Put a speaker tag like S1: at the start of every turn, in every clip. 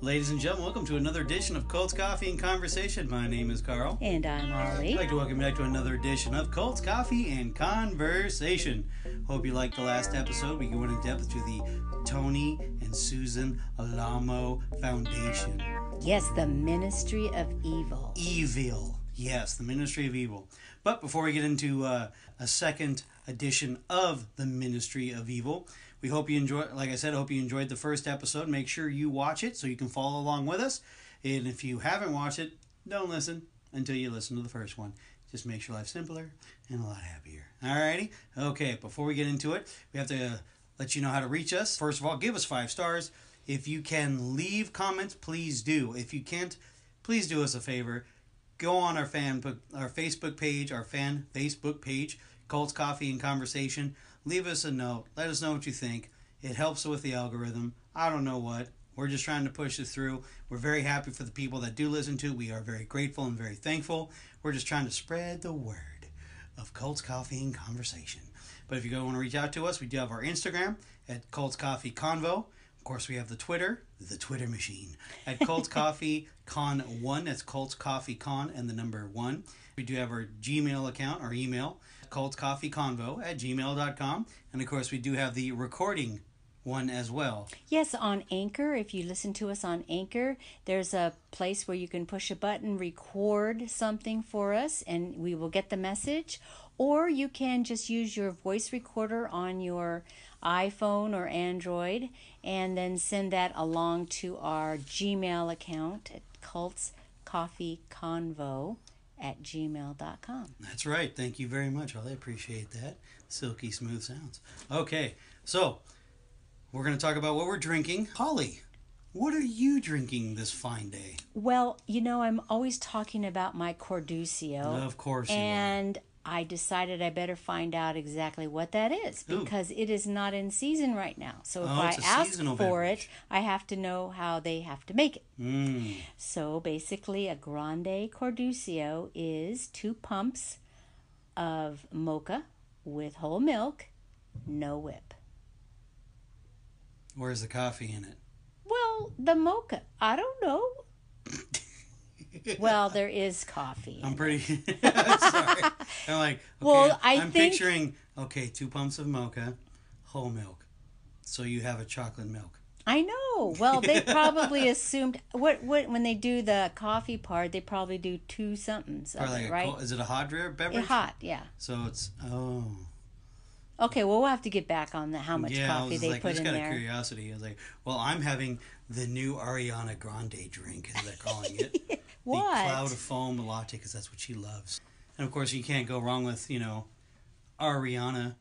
S1: Ladies and gentlemen, welcome to another edition of Colts Coffee and Conversation. My name is Carl.
S2: And I'm Holly.
S1: I'd like to welcome you back to another edition of Colts Coffee and Conversation. Hope you liked the last episode. We went in depth to the Tony and Susan Alamo Foundation.
S2: Yes, the Ministry of Evil.
S1: Evil. Yes, the Ministry of Evil. But before we get into a second edition of the Ministry of Evil, we hope you enjoy. Like I said, I hope you enjoyed the first episode. Make sure you watch it so you can follow along with us. And if you haven't watched it, don't listen until you listen to the first one. Just makes your life simpler and a lot happier. Alrighty? Okay, before we get into it, we have to let you know how to reach us. First of all, give us 5 stars. If you can leave comments, please do. If you can't, please do us a favor. Go on our Facebook page, Colts Coffee and Conversation. Leave us a note. Let us know what you think. It helps with the algorithm. I don't know what. We're just trying to push this through. We're very happy for the people that do listen to it. We are very grateful and very thankful. We're just trying to spread the word of Colts Coffee and Conversation. But if you want to reach out to us, we do have our Instagram at Colts Coffee Convo. Of course, we have the Twitter machine, at Colts Coffee Con 1. That's Colts Coffee Con and the number 1. We do have our Gmail account, our email, coltscoffeeconvo@gmail.com. And of course, we do have the recording one as well.
S2: Yes, on Anchor. If you listen to us on Anchor, there's a place where you can push a button, record something for us, and we will get the message. Or you can just use your voice recorder on your iPhone or Android and then send that along to our Gmail account at coltscoffeeconvo@gmail.com.
S1: That's right. Thank you very much. I appreciate that. Silky smooth sounds. Okay, so we're going to talk about what we're drinking. Holly, what are you drinking this fine day?
S2: Well, I'm always talking about my Cordusio.
S1: Of course you
S2: and I decided I better find out exactly what that is because it is not in season right now. So if I ask for it, I have to know how they have to make it. So basically a Grande Cordusio is 2 pumps of mocha with whole milk, no whip.
S1: Where's the coffee in it?
S2: Well, the mocha, I don't know. Well, there is coffee.
S1: I'm pretty sorry. I'm like, okay,
S2: well,
S1: I'm picturing 2 pumps of mocha, whole milk. So you have a chocolate milk.
S2: I know. Well, they probably assumed what when they do the coffee part, they probably do 2 somethings of it, right?
S1: Is it a hot beverage?
S2: It's hot, yeah.
S1: So it's
S2: Okay, well, we'll have to get back on how much coffee they put in there.
S1: Just out of curiosity, I was like, well, I'm having the new Ariana Grande drink, as they're calling it.
S2: What?
S1: The cloud of foam latte, because that's what she loves. And of course, you can't go wrong with, Ariana,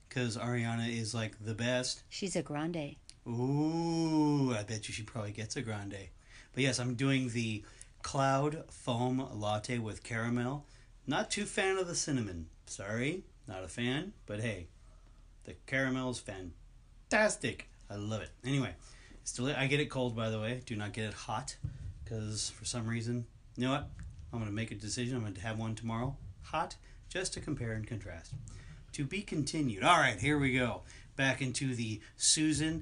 S1: because Ariana is like the best.
S2: She's a grande.
S1: Ooh, I bet you she probably gets a grande. But yes, I'm doing the cloud foam latte with caramel. Not too fan of the cinnamon. Sorry, not a fan, but hey. The caramel is fantastic. I love it. Anyway, I get it cold, by the way. Do not get it hot, because for some reason, you know what? I'm going to make a decision. I'm going to have one tomorrow, hot, just to compare and contrast. To be continued. All right, here we go. Back into the the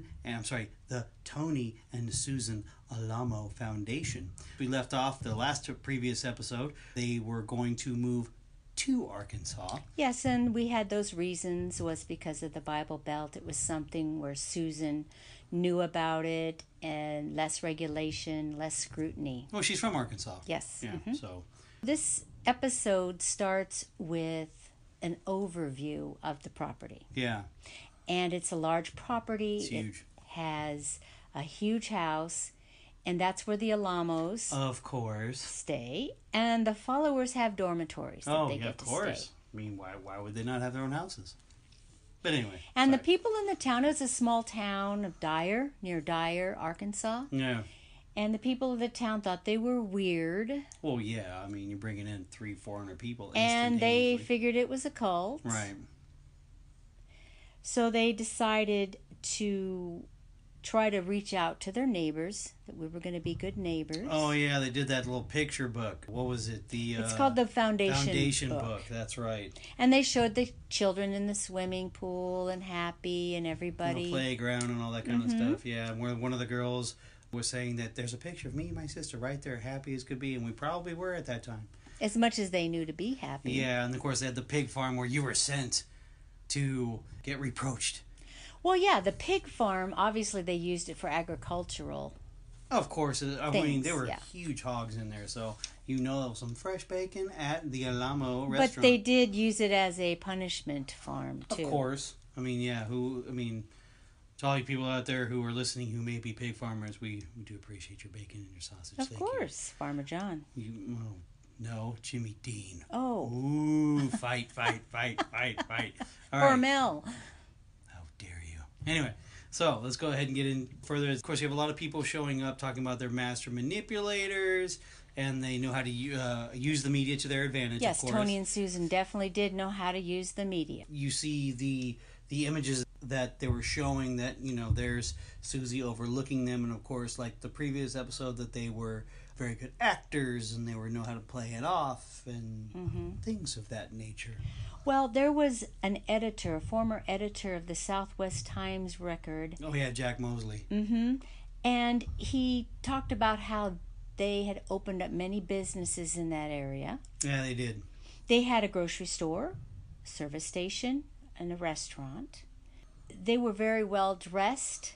S1: Tony and Susan Alamo Foundation. We left off the previous episode. They were going to move to Arkansas.
S2: Yes, and we had those reasons was because of the Bible Belt. It was something where Susan knew about it and less regulation, less scrutiny.
S1: Well, she's from Arkansas.
S2: Yes.
S1: Yeah, so.
S2: This episode starts with an overview of the property.
S1: Yeah.
S2: And it's a large property.
S1: It's huge.
S2: It has a huge house. And that's where the Alamos stay. And the followers have dormitories that they get to stay.
S1: Oh, of course. I mean, why would they not have their own houses? But anyway.
S2: And the people in the town, it's a small town of Dyer, near Dyer, Arkansas.
S1: Yeah.
S2: And the people of the town thought they were weird.
S1: Well, yeah. I mean, you're bringing in 300-400 people.
S2: And they figured it was a cult.
S1: Right.
S2: So they decided to try to reach out to their neighbors, that we were going to be good neighbors.
S1: Oh, yeah, they did that little picture book. What was it?
S2: It's called the Foundation
S1: book. That's right.
S2: And they showed the children in the swimming pool and happy and everybody.
S1: The playground and all that kind of stuff, yeah. And where one of the girls was saying that there's a picture of me and my sister right there, happy as could be, and we probably were at that time.
S2: As much as they knew to be happy.
S1: Yeah, and of course they had the pig farm where you were sent to get reproached.
S2: Well, yeah, the pig farm, obviously they used it for agricultural.
S1: Of course. I mean, there were huge hogs in there, so there was some fresh bacon at the Alamo restaurant.
S2: But they did use it as a punishment farm, too.
S1: Of course. I mean, yeah, to all you people out there who are listening who may be pig farmers, we do appreciate your bacon and your sausage.
S2: Of course, Farmer John.
S1: No, Jimmy Dean.
S2: Oh.
S1: Ooh, fight. All right.
S2: Hormel.
S1: How dare you. Anyway, so let's go ahead and get in further. Of course, you have a lot of people showing up talking about their master manipulators, and they know how to use the media to their advantage,
S2: yes,
S1: of course.
S2: Tony and Susan definitely did know how to use the media.
S1: You see the images that they were showing that, there's Susie overlooking them, and of course, like the previous episode, that they were very good actors and they know how to play it off and things of that nature.
S2: Well, there was an editor, a former editor of the Southwest Times Record.
S1: Oh yeah, Jack Mosley.
S2: And he talked about how they had opened up many businesses in that area.
S1: Yeah, they did.
S2: They had a grocery store, a service station, and a restaurant. They were very well dressed,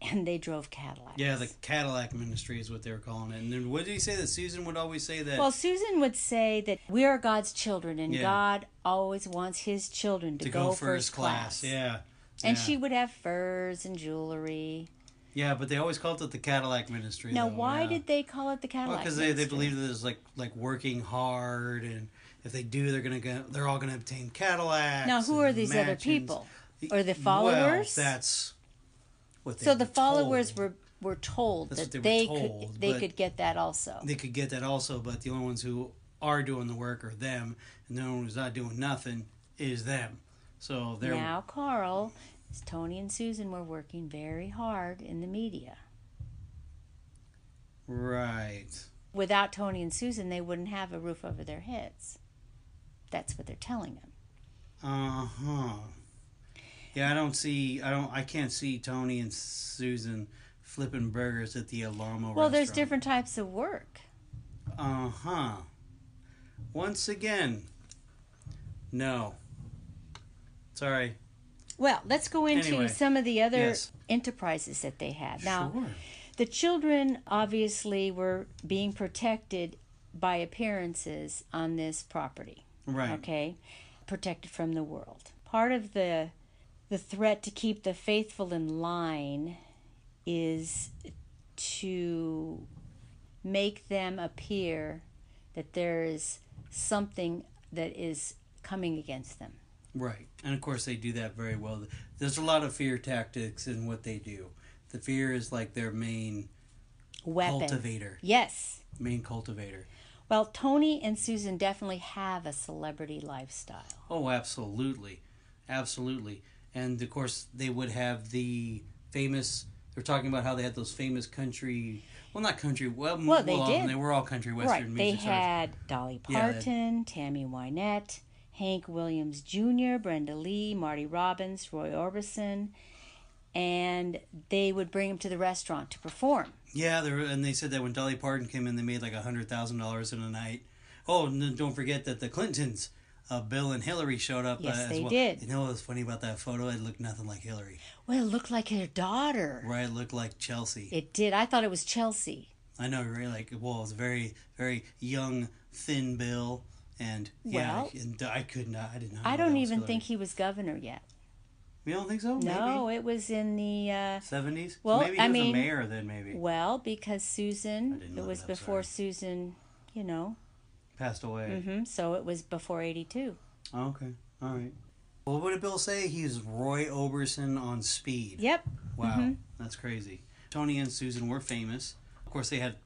S2: and they drove Cadillacs.
S1: Yeah, the Cadillac Ministry is what they were calling it. And then what did he say that Susan would always say that?
S2: Well, Susan would say that we are God's children, and God always wants his children to go first class.
S1: Yeah.
S2: And she would have furs and jewelry.
S1: Yeah, but they always called it the Cadillac Ministry.
S2: Now, why did they call it the Cadillac
S1: Ministry? Because they believed that it was like working hard, and if they do, they're all gonna obtain Cadillacs.
S2: Now, who are these
S1: mansions.
S2: other people? Or the followers?
S1: Well, that's what they
S2: So the followers were told that they could get that also.
S1: They could get that also, but the only ones who are doing the work are them, and the only one who's not doing nothing is them. So they're
S2: now Carl, Tony and Susan were working very hard in the media.
S1: Right.
S2: Without Tony and Susan, they wouldn't have a roof over their heads. That's what they're telling them.
S1: Uh-huh. Yeah, I can't see Tony and Susan flipping burgers at the Alamo restaurant.
S2: Well, there's different types of work.
S1: Uh-huh. Once again, no. Sorry.
S2: Well, let's go into some of the other enterprises that they had. Now, the children obviously were being protected by appearances on this property.
S1: Right.
S2: Okay? Protected from the world. Part of the threat to keep the faithful in line is to make them appear that there is something that is coming against them.
S1: Right. And of course they do that very well. There's a lot of fear tactics in what they do. The fear is like their main
S2: weapon.
S1: Cultivator.
S2: Yes.
S1: Main cultivator.
S2: Well, Tony and Susan definitely have a celebrity lifestyle.
S1: Oh, absolutely. Absolutely. And of course they would have the famous, they're talking about how they had those famous country, not country,
S2: they did.
S1: They were all country western music stars.
S2: They had Dolly Parton, Tammy Wynette, Hank Williams Jr., Brenda Lee, Marty Robbins, Roy Orbison, and they would bring them to the restaurant to perform.
S1: Yeah, and they said that when Dolly Parton came in, they made like $100,000 in a night. Oh, and don't forget that the Clintons, Bill and Hillary, showed up
S2: as
S1: well.
S2: Did.
S1: You know what was funny about that photo? It looked nothing like Hillary.
S2: Well, it looked like her daughter.
S1: Right, it looked like Chelsea.
S2: It did. I thought it was Chelsea.
S1: I know, right? It was very, very young, thin Bill. And and I did not.
S2: I don't even think he was governor yet.
S1: You don't think so?
S2: No,
S1: maybe?
S2: It was in the
S1: 70s.
S2: Well,
S1: maybe he was a mayor then. Maybe.
S2: Well, because Susan, it was before Susan,
S1: passed away.
S2: So it was before 82.
S1: Oh, okay, all right. Well, what did Bill say? He's Roy Orbison on speed.
S2: Yep.
S1: Wow, that's crazy. Tony and Susan were famous. Of course, they had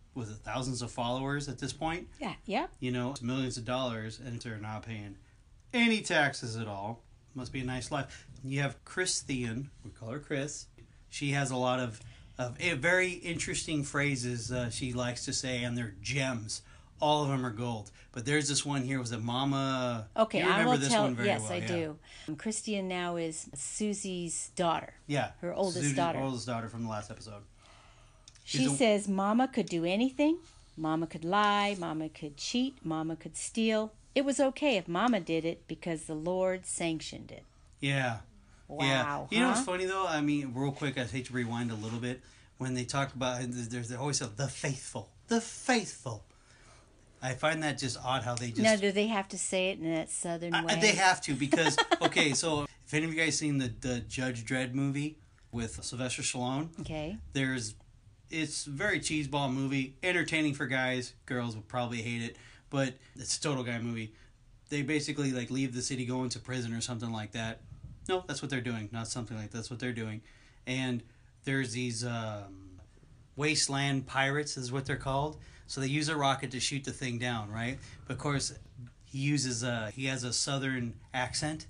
S1: thousands of followers at this point.
S2: Yeah. Yep.
S1: Millions of dollars, and they're not paying any taxes at all. Must be a nice life. You have Chris Thean. We call her Chris. She has a lot of very interesting phrases she likes to say, and they're gems. All of them are gold. But there's this one here. Was it Mama?
S2: Okay,
S1: you remember
S2: I will
S1: this
S2: tell.
S1: One very
S2: yes,
S1: well.
S2: I do. Christian now is Susie's daughter.
S1: Yeah.
S2: Her oldest daughter.
S1: Her oldest daughter from the last episode.
S2: She says Mama could do anything. Mama could lie. Mama could cheat. Mama could steal. It was okay if Mama did it because the Lord sanctioned it.
S1: Yeah.
S2: Wow.
S1: Yeah. You know what's funny, though? I mean, real quick, I hate to rewind a little bit. When they talk about, there's always the faithful. The faithful. I find that just odd how they just...
S2: Now, do they have to say it in that southern way?
S1: They have to because, okay, so if any of you guys seen the Judge Dredd movie with Sylvester Stallone,
S2: okay,
S1: it's a very cheeseball movie, entertaining for guys. Girls would probably hate it, but it's a total guy movie. They basically like leave the city, go into prison or something like that. No, that's what they're doing. Not something like that's what they're doing. And there's these wasteland pirates is what they're called. So they use a rocket to shoot the thing down, right? But of course, he has a southern accent.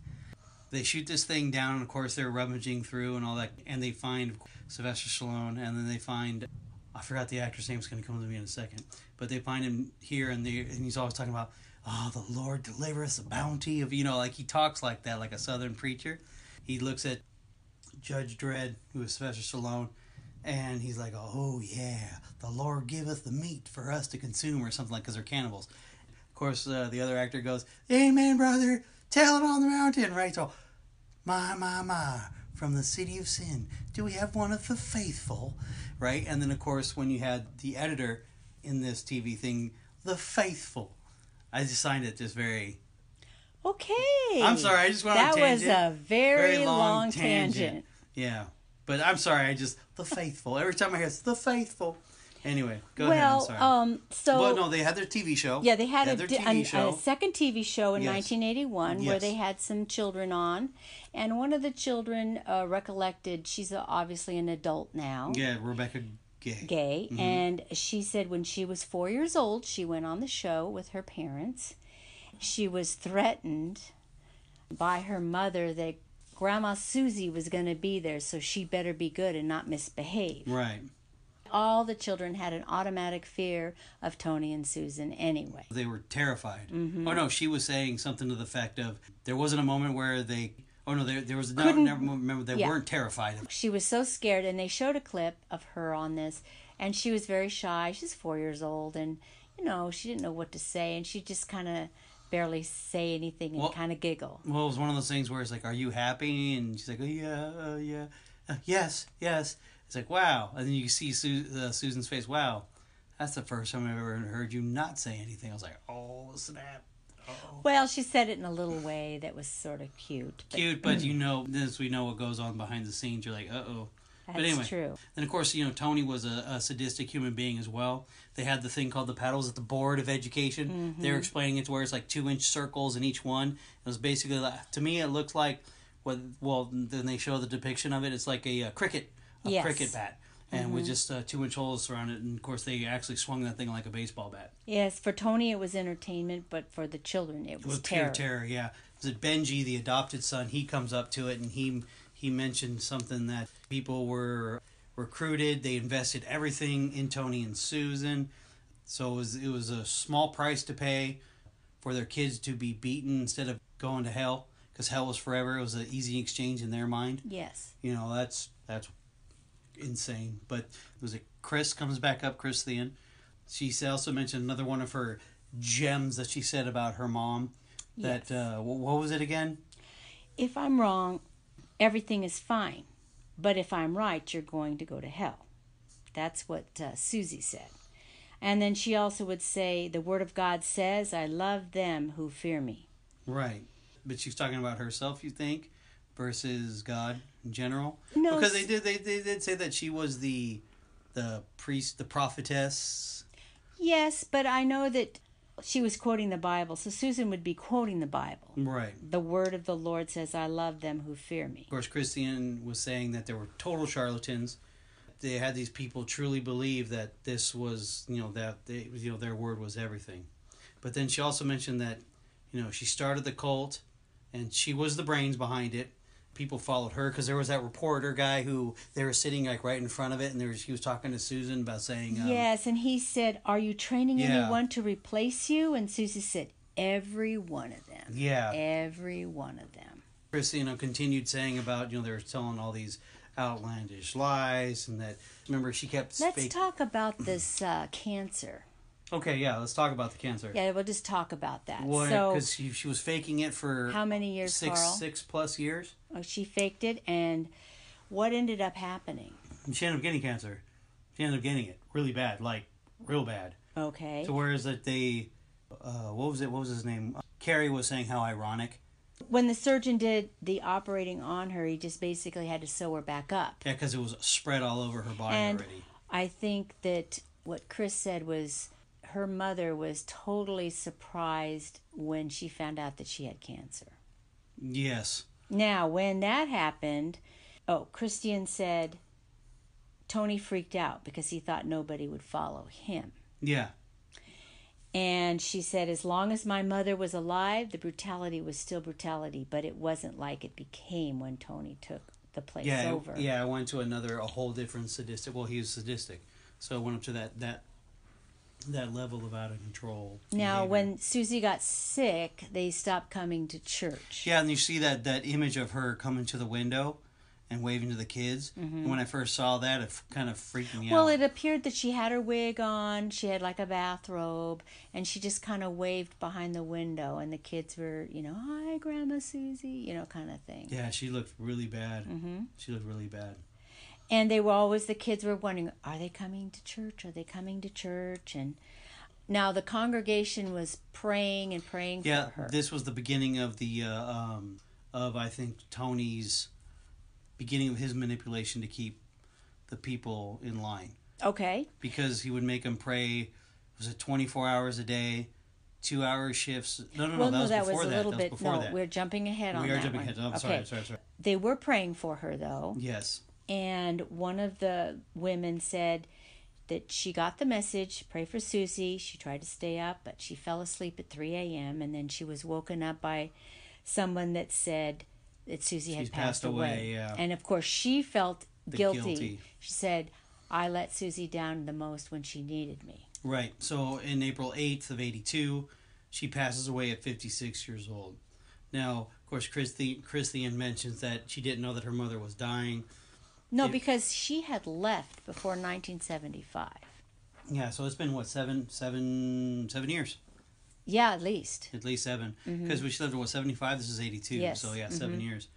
S1: They shoot this thing down, and of course they're rummaging through and all that, and they find Sylvester Stallone, and then they find, I forgot the actor's name, it's going to come to me in a second, but they find him here, and he's always talking about, oh, the Lord deliver us a bounty of, like he talks like that, like a southern preacher. He looks at Judge Dredd, who is Sylvester Stallone, and he's like, oh yeah, the Lord giveth the meat for us to consume, or something like, because they're cannibals. Of course, the other actor goes, amen, brother, tell it on the mountain, right? So, my, from the city of sin, do we have one of the faithful, right? And then, of course, when you had the editor in this TV thing, the faithful, I just signed it just very...
S2: Okay.
S1: I'm sorry, I just went on a tangent.
S2: That was a very long tangent.
S1: Yeah. But I'm sorry, the faithful. Every time I hear the faithful. Anyway, go ahead. I'm sorry.
S2: Well,
S1: no, they had their TV show.
S2: Yeah, they had a second TV show in 1981 where
S1: Yes.
S2: they had some children on. And one of the children recollected, she's obviously an adult now.
S1: Yeah, Rebecca Gay.
S2: Mm-hmm. And she said when she was 4 years old, she went on the show with her parents. She was threatened by her mother that Grandma Susie was going to be there, so she better be good and not misbehave.
S1: Right.
S2: All the children had an automatic fear of Tony and Susan anyway.
S1: They were terrified.
S2: Mm-hmm.
S1: Oh, no, she was saying something to the effect of, there wasn't a moment where they... Oh, no, there was never remember they weren't terrified.
S2: She was so scared, and they showed a clip of her on this, and she was very shy. She's 4 years old, and, she didn't know what to say, and she just kind of barely say anything and kind of giggle.
S1: Well, it was one of those things where it's like, are you happy? And she's like, oh, yeah, yes. It's like, wow. And then you see Susan's face. Wow, that's the first time I've ever heard you not say anything. I was like, oh, snap. Uh-oh.
S2: Well, she said it in a little way that was sort of cute.
S1: But since we know what goes on behind the scenes, you're like, uh-oh.
S2: That's
S1: but anyway,
S2: true.
S1: And of course, Tony was a sadistic human being as well. They had the thing called the paddles at the Board of Education. Mm-hmm. They were explaining it to where it's like 2-inch circles in each one. It was basically, to me, it looks like, then they show the depiction of it. It's like a cricket bat. And with just 2-inch holes around it. And of course, they actually swung that thing like a baseball bat.
S2: Yes, for Tony it was entertainment, but for the children it was terror.
S1: Pure terror, yeah. Was it Benji, the adopted son? He comes up to it and he mentioned something that people were recruited. They invested everything in Tony and Susan. So it was a small price to pay for their kids to be beaten instead of going to hell, because hell was forever. It was an easy exchange in their mind.
S2: Yes.
S1: That's insane. But was it Chris comes back up, Chris Thean. She also mentioned another one of her gems that she said about her mom. That yes. What was it again?
S2: If I'm wrong, everything is fine. But if I'm right, you're going to go to hell. That's what Susie said. And then she also would say, the Word of God says, I love them who fear me. Right.
S1: But she's talking about herself, you think, versus God in general?
S2: No.
S1: Because they did say that she was the priest, the prophetess.
S2: Yes, but I know that she was quoting the Bible, so Susan would be quoting the Bible.
S1: Right.
S2: The word of the Lord says, I love them who fear me.
S1: Of course, Christian was saying that there were total charlatans. They had these people truly believe that this was, their word was everything. But then she also mentioned that, she started the cult, and she was the brains behind it. People followed her because there was that reporter guy who they were sitting like right in front of it, and he was talking to Susan about saying
S2: yes, and he said, are you training anyone to replace you? And Susie said, every one of them.
S1: Yeah.
S2: Every one of them.
S1: Chris, continued saying about, they were telling all these outlandish lies, and that, remember, she kept
S2: Let's talk about this cancer.
S1: Okay, yeah, let's talk about the cancer.
S2: Yeah, we'll just talk about that.
S1: Because she was faking it for...
S2: How many years, Carl?
S1: 6+ years.
S2: Oh, she faked it, and what ended up happening?
S1: She ended up getting cancer. She ended up getting it really bad, like real bad.
S2: Okay.
S1: So whereas that they... what was his name? Carrie was saying how ironic.
S2: When the surgeon did the operating on her, he just basically had to sew her back up.
S1: Yeah, because it was spread all over her body already.
S2: I think that what Chris said was her mother was totally surprised when she found out that she had cancer.
S1: Yes.
S2: Now, when that happened, Christian said Tony freaked out because he thought nobody would follow him.
S1: Yeah.
S2: And she said, as long as my mother was alive, the brutality was still brutality, but it wasn't like it became when Tony took the place over.
S1: Yeah, I went to a whole different sadistic. Well, he was sadistic, so it went up to that level of out of control behavior.
S2: Now, when Susie got sick, they stopped coming to church.
S1: Yeah, and you see that image of her coming to the window and waving to the kids. Mm-hmm. And when I first saw that, it kind of freaked me out.
S2: Well, it appeared that she had her wig on, she had like a bathrobe, and she just kind of waved behind the window, and the kids were, hi, Grandma Susie, kind of thing.
S1: Yeah, she looked really bad.
S2: Mm-hmm.
S1: She looked really bad.
S2: And the kids were wondering, are they coming to church? Are they coming to church? And now the congregation was praying for her.
S1: Yeah, this was the beginning of I think, Tony's beginning of his manipulation to keep the people in line.
S2: Okay.
S1: Because he would make them pray, was it 24 hours a day, 2-hour shifts? No, that was before that.
S2: We're jumping ahead on that.
S1: We are jumping ahead. I'm sorry.
S2: They were praying for her, though.
S1: Yes.
S2: And one of the women said that she got the message, pray for Susie. She tried to stay up, but she fell asleep at 3 a.m. And then she was woken up by someone that said that Susie had passed away.
S1: Yeah.
S2: And, of course, she felt guilty. She said, I let Susie down the most when she needed me.
S1: Right. So, in April 8th of 82, she passes away at 56 years old. Now, of course, Christian mentions that she didn't know that her mother was dying.
S2: No, because she had left before 1975.
S1: Yeah, so it's been, 7 years?
S2: Yeah, at least.
S1: At least 7. Because we lived at, 75? This is 82.
S2: Yes.
S1: So, 7 years.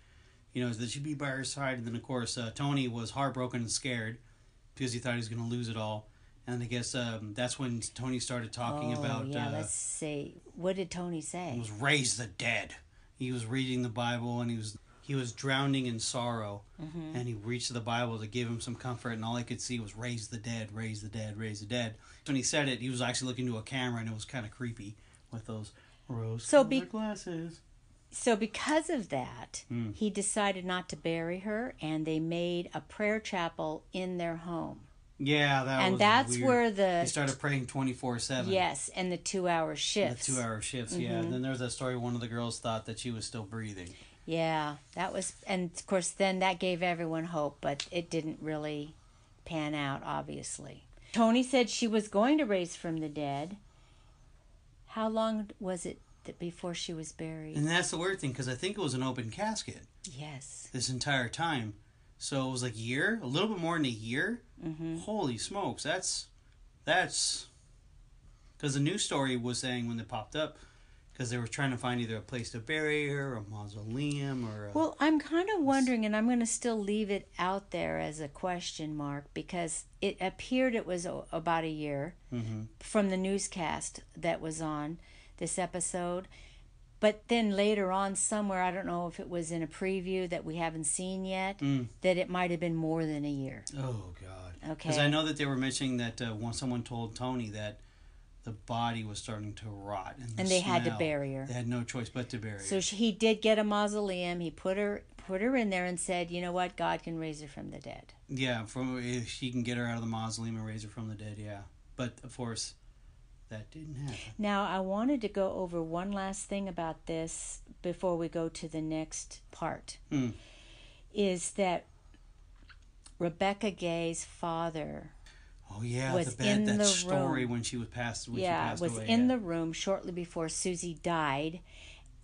S1: That she'd be by her side. And then, of course, Tony was heartbroken and scared because he thought he was going to lose it all. And I guess that's when Tony started talking about...
S2: yeah, let's see. What did Tony say?
S1: It was raise the dead. He was reading the Bible, and he was drowning in sorrow. Mm-hmm. And he reached to the Bible to give him some comfort, and all he could see was raise the dead, raise the dead, raise the dead. When he said it, he was actually looking into a camera, and it was kind of creepy with those rose-colored glasses.
S2: So because of that, he decided not to bury her, and they made a prayer chapel in their home.
S1: Yeah,
S2: that's
S1: weird.
S2: Where
S1: they started praying 24/7.
S2: Yes, and the 2-hour shifts.
S1: The 2-hour shifts, yeah. And then there's that story. One of the girls thought that she was still breathing.
S2: Yeah, that was, and of course, then that gave everyone hope, but it didn't really pan out, obviously. Tony said she was going to raise from the dead. How long was it before she was buried?
S1: And that's the weird thing, because I think it was an open casket.
S2: Yes.
S1: This entire time. So it was like a year, a little bit more than a year. Mm-hmm. Holy smokes, that's because the news story was saying when it popped up, because they were trying to find either a place to bury her, or a mausoleum, or
S2: Well, I'm kind of wondering, and I'm going to still leave it out there as a question mark, because it appeared it was about a year from the newscast that was on this episode. But then later on somewhere, I don't know if it was in a preview that we haven't seen yet, that it might have been more than a year.
S1: Oh, God.
S2: Okay.
S1: Because I know that they were mentioning that someone told Tony that the body was starting to rot.
S2: And they had to bury her.
S1: They had no choice but to bury her.
S2: So he did get a mausoleum. He put her in there and said, you know what, God can raise her from the dead.
S1: Yeah, if he can get her out of the mausoleum and raise her from the dead, yeah. But, of course... that didn't happen.
S2: Now, I wanted to go over one last thing about this before we go to the next part. Is that Rebecca Gay's father...
S1: Oh, yeah,
S2: was in the
S1: story
S2: room.
S1: When she was passed away.
S2: Was in the room shortly before Susie died,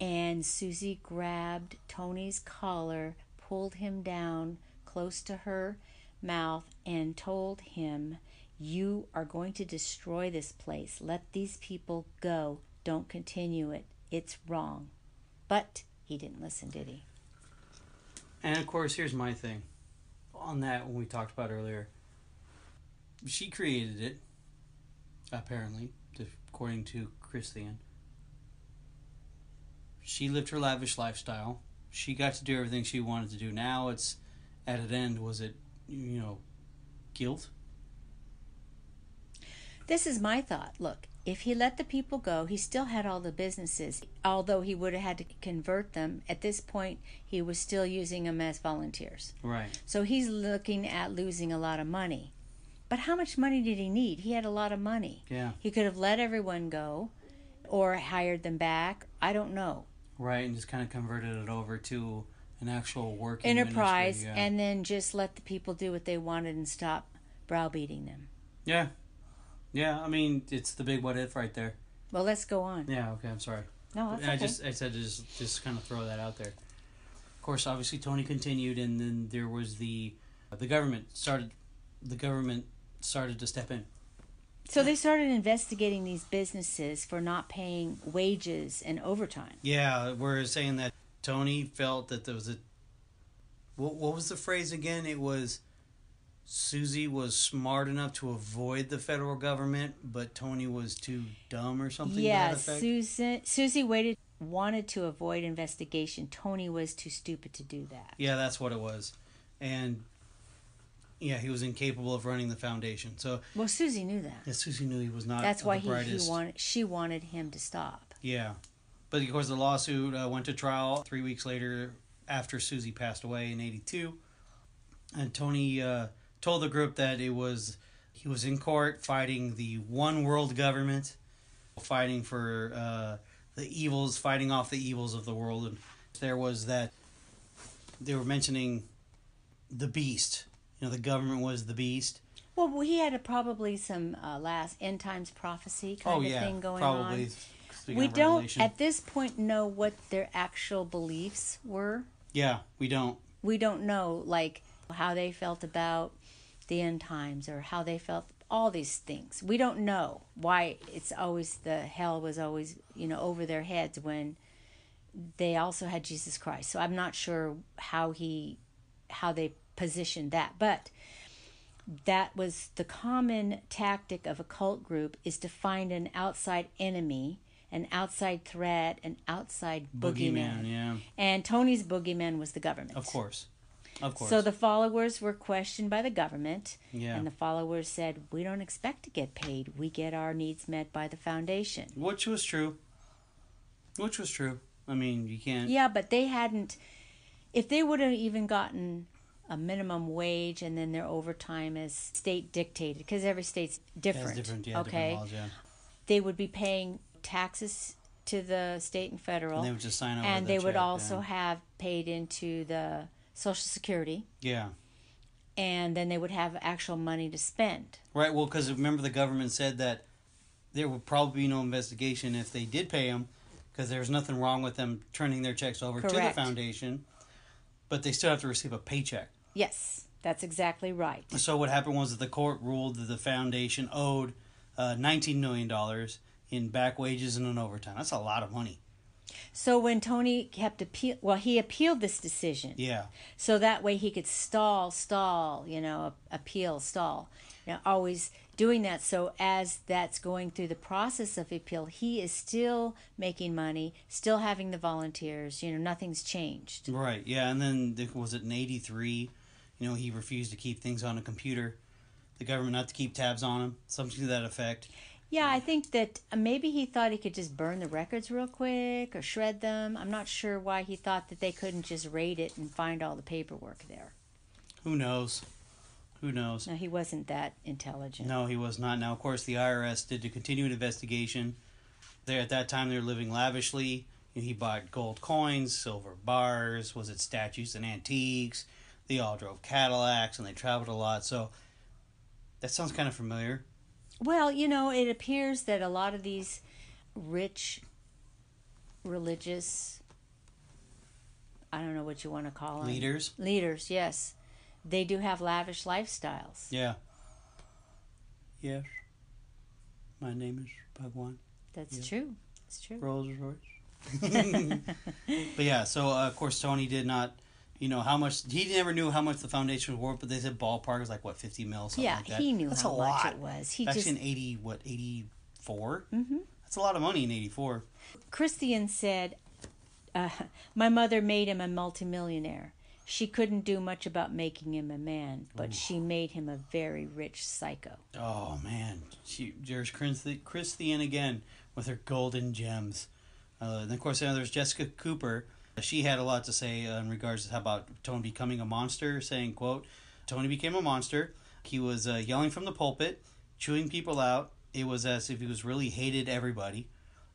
S2: and Susie grabbed Tony's collar, pulled him down, close to her mouth and told him, "You are going to destroy this place. Let these people go. Don't continue it. It's wrong." But he didn't listen, did he?
S1: And of course, here's my thing on that when we talked about earlier. She created it, apparently, according to Christian. She lived her lavish lifestyle. She got to do everything she wanted to do. Now it's at an end. Was it, guilt?
S2: This is my thought. Look, if he let the people go, he still had all the businesses. Although he would have had to convert them, at this point, he was still using them as volunteers.
S1: Right.
S2: So he's looking at losing a lot of money. But how much money did he need? He had a lot of money.
S1: Yeah.
S2: He could have let everyone go or hired them back. I don't know.
S1: Right, and just kind of converted it over to an actual working
S2: enterprise,
S1: ministry,
S2: and then just let the people do what they wanted and stop browbeating them.
S1: Yeah. Yeah, I mean, it's the big what if right there.
S2: Well, let's go on.
S1: Yeah, okay, I'm sorry.
S2: No, that's okay.
S1: I said to just kind of throw that out there. Of course, obviously Tony continued, and then there was the government started to step in.
S2: So they started investigating these businesses for not paying wages and overtime.
S1: Yeah, we're saying that Tony felt that there was a... What was the phrase again? It was Susie was smart enough to avoid the federal government, but Tony was too dumb or something.
S2: Yeah,
S1: to that effect?
S2: Susie wanted to avoid investigation. Tony was too stupid to do that.
S1: Yeah, that's what it was. And... yeah, he was incapable of running the foundation. So,
S2: well, Susie knew that.
S1: Yeah, Susie knew he was not.
S2: That's why
S1: the brightest.
S2: she wanted him to stop.
S1: Yeah, but of course the lawsuit went to trial 3 weeks later after Susie passed away in '82, and Tony told the group that he was in court fighting the one world government, fighting for fighting off the evils of the world, and there was that they were mentioning the beast. The government was the beast.
S2: Well, he had probably some last end times prophecy kind of thing going
S1: probably.
S2: On. We don't, at this point, know what their actual beliefs were.
S1: Yeah, we don't.
S2: We don't know, like, how they felt about the end times or how they felt, all these things. We don't know why it's always, the hell was always, over their heads when they also had Jesus Christ. So I'm not sure how they positioned that, but that was the common tactic of a cult group, is to find an outside enemy, an outside threat, an outside boogeyman.
S1: Yeah.
S2: And Tony's boogeyman was the government.
S1: Of course.
S2: So the followers were questioned by the government,
S1: yeah.
S2: And the followers said, "We don't expect to get paid. We get our needs met by the foundation."
S1: Which was true. I mean, you can't...
S2: Yeah, but they hadn't... If they would have even gotten a minimum wage, and then their overtime is state dictated, because every state's different.
S1: Yeah, it's different, yeah,
S2: okay,
S1: different laws, yeah.
S2: They would be paying taxes to the state and federal,
S1: and they would just sign over
S2: and
S1: the
S2: they would
S1: check,
S2: also have paid into the Social Security.
S1: Yeah.
S2: And then they would have actual money to spend.
S1: Right. Well, because remember the government said that there would probably be no investigation if they did pay them, because there's nothing wrong with them turning their checks over to the foundation, but they still have to receive a paycheck.
S2: Yes, that's exactly right.
S1: So what happened was that the court ruled that the foundation owed $19 million in back wages and an overtime. That's a lot of money.
S2: So when Tony kept he appealed this decision.
S1: Yeah.
S2: So that way he could stall, appeal, stall. Always doing that. So as that's going through the process of appeal, he is still making money, still having the volunteers. Nothing's changed.
S1: Right. Yeah. And then was it in '83? He refused to keep things on a computer. The government not to keep tabs on him. Something to that effect.
S2: Yeah, I think that maybe he thought he could just burn the records real quick or shred them. I'm not sure why he thought that they couldn't just raid it and find all the paperwork there.
S1: Who knows?
S2: No, he wasn't that intelligent.
S1: No, he was not. Now, of course, the IRS did a continued investigation. At that time, they were living lavishly. He bought gold coins, silver bars, statues and antiques. They all drove Cadillacs and they traveled a lot. So that sounds kind of familiar.
S2: Well, it appears that a lot of these rich, religious, I don't know what you want to call them.
S1: Leaders,
S2: yes. they do have lavish lifestyles.
S1: Yeah. Yes. My name is Bhagwan.
S2: That's true. It's true.
S1: Rolls Royce. But yeah, so of course Tony did not, how much, he never knew how much the foundation was worth, but they said ballpark is like, what, 50 mil, something like that.
S2: Yeah, he knew
S1: That's
S2: how much it was.
S1: Actually in 84?
S2: Mm-hmm.
S1: That's a lot of money in 84.
S2: Christian said, my mother made him a multimillionaire. She couldn't do much about making him a man, but she made him a very rich psycho.
S1: Oh, man. There's Christian again with her golden gems. And, of course, there's Jessica Cooper. She had a lot to say in regards to how about Tony becoming a monster, saying, quote, Tony became a monster. He was yelling from the pulpit, chewing people out. It was as if he was really hated everybody.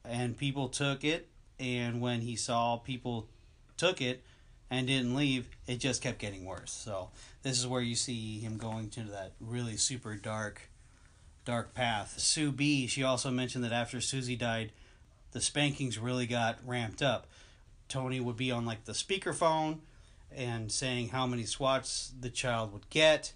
S1: And people took it, and when he saw people took it and didn't leave, it just kept getting worse. So this is where you see him going to that really super dark path. Sue B, she also mentioned that after Susie died, the spankings really got ramped up. Tony would be on like the speakerphone and saying how many swats the child would get.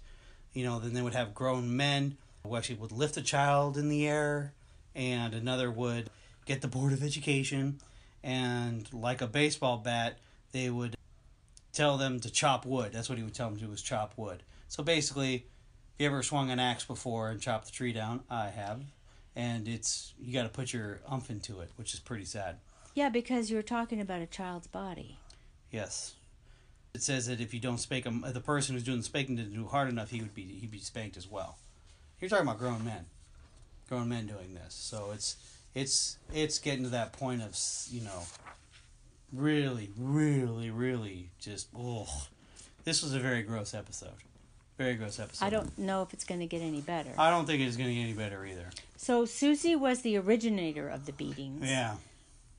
S1: Then they would have grown men who actually would lift the child in the air, and another would get the Board of Education, and like a baseball bat, they would tell them to chop wood. That's what he would tell them to do, was chop wood. So basically, if you ever swung an axe before and chopped the tree down, I have, and you got to put your umph into it, which is pretty sad.
S2: Yeah, because you're talking about a child's body.
S1: Yes. It says that if you don't spank him, the person who's doing the spanking didn't do hard enough, he'd be spanked as well. You're talking about grown men doing this. So it's getting to that point of, really, really, really just, this was a very gross episode. Very gross episode.
S2: I don't know if it's going to get any better.
S1: I don't think it's going to get any better either.
S2: So Susie was the originator of the beatings.
S1: Yeah.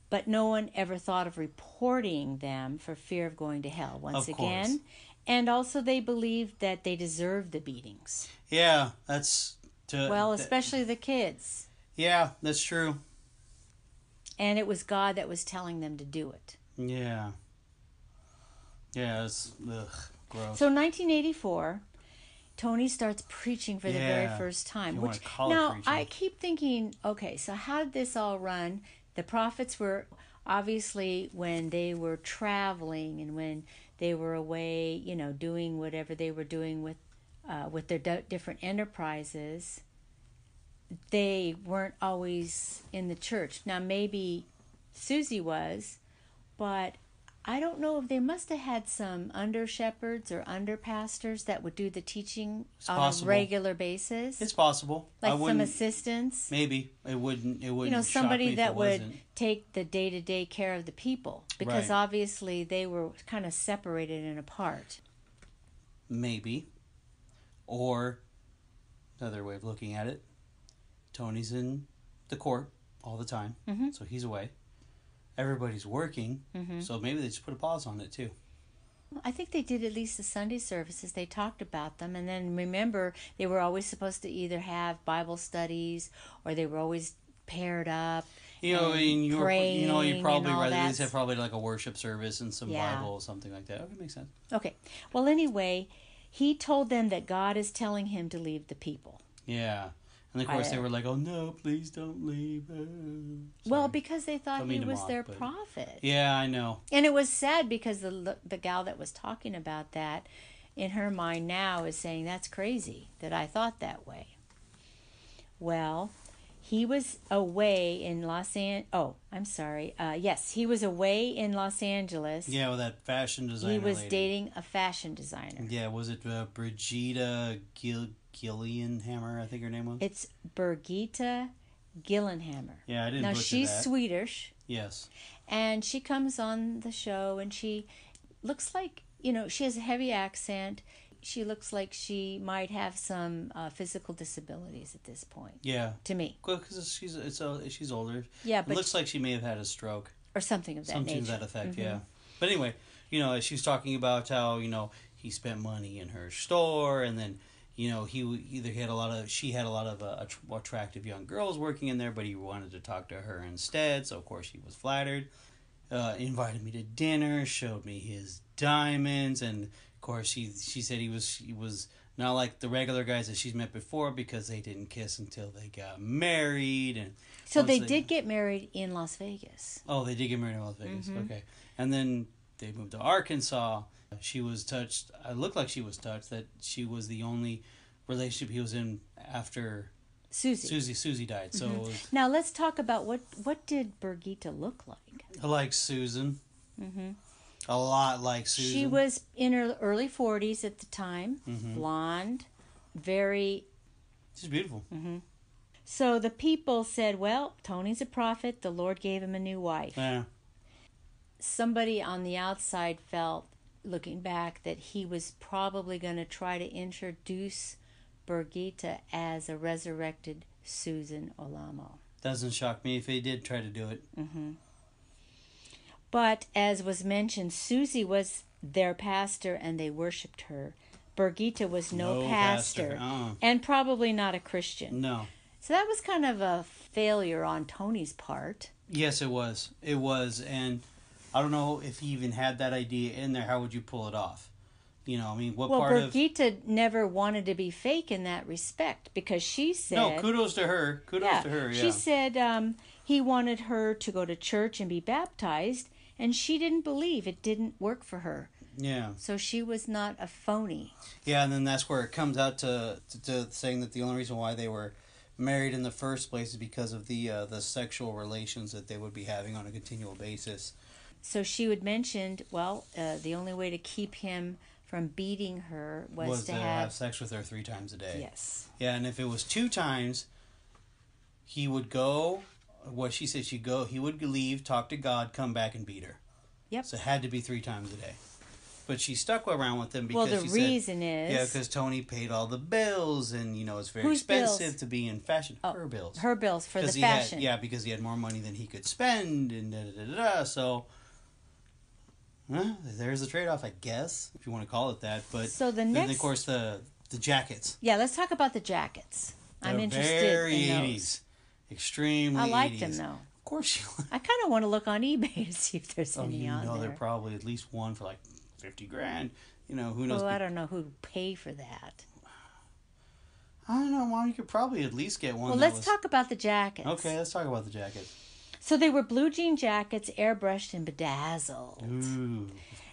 S2: But no one ever thought of reporting them for fear of going to hell once again. And also they believed that they deserved the beatings.
S1: Yeah, that's...
S2: especially the kids.
S1: Yeah, that's true.
S2: And it was God that was telling them to do it.
S1: Yeah. Yeah, it's gross.
S2: So 1984, Tony starts preaching for the very first time. I keep thinking, okay, so how did this all run? The prophets were obviously, when they were traveling and when they were away, doing whatever they were doing with their different enterprises, they weren't always in the church. Now, maybe Susie was, but I don't know if they must have had some under-shepherds or under-pastors that would do the teaching on a regular basis.
S1: It's possible.
S2: Like some assistants.
S1: Maybe. It wouldn't
S2: somebody that would take the day-to-day care of the people. Because obviously they were kind of separated and apart.
S1: Maybe. Or, another way of looking at it, Tony's in the court all the time. Mm-hmm. So he's away. Everybody's working, so maybe they just put a pause on it too.
S2: I think they did at least the Sunday services. They talked about them, and then remember, they were always supposed to either have Bible studies or they were always paired up.
S1: You're probably right. They have probably like a worship service and some Bible or something like that. Okay, makes sense. Okay.
S2: Well, anyway, he told them that God is telling him to leave the people.
S1: Yeah. And of course they were like, oh no, please don't leave.
S2: Well, because they thought he was their prophet.
S1: Yeah, I know.
S2: And it was sad because the gal that was talking about that, in her mind now, is saying, that's crazy that I thought that way. Well, he was away in he was away in Los Angeles.
S1: Yeah, with that fashion designer
S2: He was
S1: lady.
S2: dating a fashion designer.
S1: Yeah, was it Brigida Gillianhammer, I think her name was?
S2: It's Birgitta Gillenhammer.
S1: Yeah, I didn't butcher that.
S2: Now, she's Swedish.
S1: Yes.
S2: And she comes on the show, and she looks like, she has a heavy accent. She looks like she might have some physical disabilities at this point. Yeah. To me.
S1: Well, because she's older.
S2: Yeah, but...
S1: It looks like she may have had a stroke.
S2: Or something of that nature.
S1: Something to that effect, yeah. But anyway, she's talking about how, he spent money in her store, and then... she had a lot of attractive young girls working in there, but he wanted to talk to her instead, so of course he was flattered. Invited me to dinner, showed me his diamonds, and of course, she said he was not like the regular guys that she's met before because they didn't kiss until they got married. And
S2: so they did get married in Las Vegas.
S1: Oh, they did get married in Las Vegas. Mm-hmm. Okay. And then they moved to Arkansas. She was touched. It looked like she was touched that she was the only relationship he was in after Susie died. So
S2: now let's talk about what did Birgitta look like?
S1: Like Susan. Mm-hmm. A lot like Susan.
S2: She was in her early 40s at the time, blonde, very...
S1: She's beautiful.
S2: Mm-hmm. So the people said, well, Tony's a prophet. The Lord gave him a new wife.
S1: Yeah.
S2: Somebody on the outside felt, looking back, that he was probably going to try to introduce Birgitta as a resurrected Susan Alamo.
S1: Doesn't shock me if he did try to do it.
S2: Mm-hmm. But as was mentioned, Susie was their pastor and they worshipped her. Birgitta was no pastor. And probably not a Christian.
S1: No.
S2: So that was kind of a failure on Tony's part.
S1: Yes, it was. It was. And I don't know if he even had that idea in there. How would you pull it off? You know, I mean, what part of...
S2: Well, Birgitta never wanted to be fake in that respect because she said...
S1: No, kudos to her. Kudos to her, yeah.
S2: She said he wanted her to go to church and be baptized, and she didn't believe. It didn't work for her.
S1: Yeah.
S2: So she was not a phony.
S1: Yeah, and then that's where it comes out to saying that the only reason why they were married in the first place is because of the sexual relations that they would be having on a continual basis.
S2: So she would mention, the only way to keep him from beating her was to have
S1: sex with her 3 times a day.
S2: Yes.
S1: Yeah, and if it was 2 times, he would go... What she said, he would leave, talk to God, come back and beat her.
S2: Yep.
S1: So it had to be 3 times a day. But she stuck around with him because
S2: the reason is...
S1: Yeah, because Tony paid all the bills and, it's very expensive to be in fashion.
S2: Oh,
S1: her bills.
S2: Her bills for the fashion.
S1: Because he had more money than he could spend and da-da-da-da. So, there's the trade-off, I guess, if you want to call it that. But
S2: so
S1: then, of course, the jackets.
S2: Yeah, let's talk about the jackets. I'm interested
S1: very
S2: in
S1: 80s.
S2: Those.
S1: Extremely 80s.
S2: I like them, though.
S1: Of course you like.
S2: I kind of want to look on eBay to see if there's any on there.
S1: There probably at least one for like $50,000. Who knows?
S2: Well, I don't know who'd pay for that.
S1: I don't know, Mom. You could probably at least get one.
S2: Well, let's talk about the jackets.
S1: Okay, let's talk about the jackets.
S2: So they were blue jean jackets, airbrushed and bedazzled.
S1: Ooh.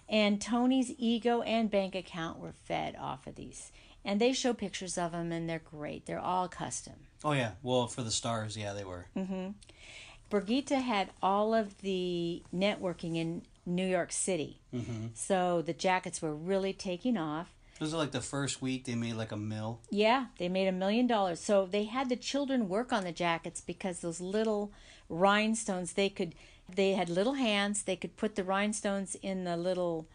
S2: And Tony's ego and bank account were fed off of these. And they show pictures of them, and they're great. They're all custom.
S1: Oh, yeah. Well, for the stars, yeah, they were.
S2: Mm-hmm. Birgitta had all of the networking in New York City. Mm-hmm. So the jackets were really taking off.
S1: Was it like the first week they made like $1 million?
S2: Yeah, they made $1 million. So they had the children work on the jackets because those little rhinestones, they had little hands. They could put the rhinestones in the little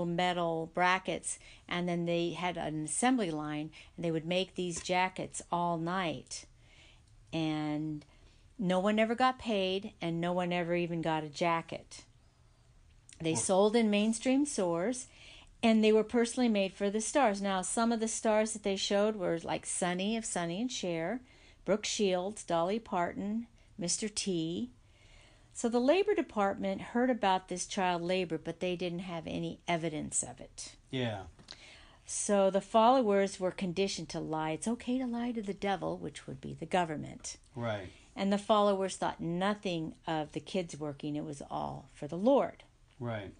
S2: metal brackets, and then they had an assembly line, and they would make these jackets all night. And no one ever got paid, and no one ever even got a jacket. They sold in mainstream stores, and they were personally made for the stars. Now, some of the stars that they showed were like Sonny of Sonny and Cher, Brooke Shields, Dolly Parton, Mr. T. So the Labor Department heard about this child labor, but they didn't have any evidence of it.
S1: Yeah.
S2: So the followers were conditioned to lie. It's okay to lie to the devil, which would be the government.
S1: Right.
S2: And the followers thought nothing of the kids working. It was all for the Lord.
S1: Right.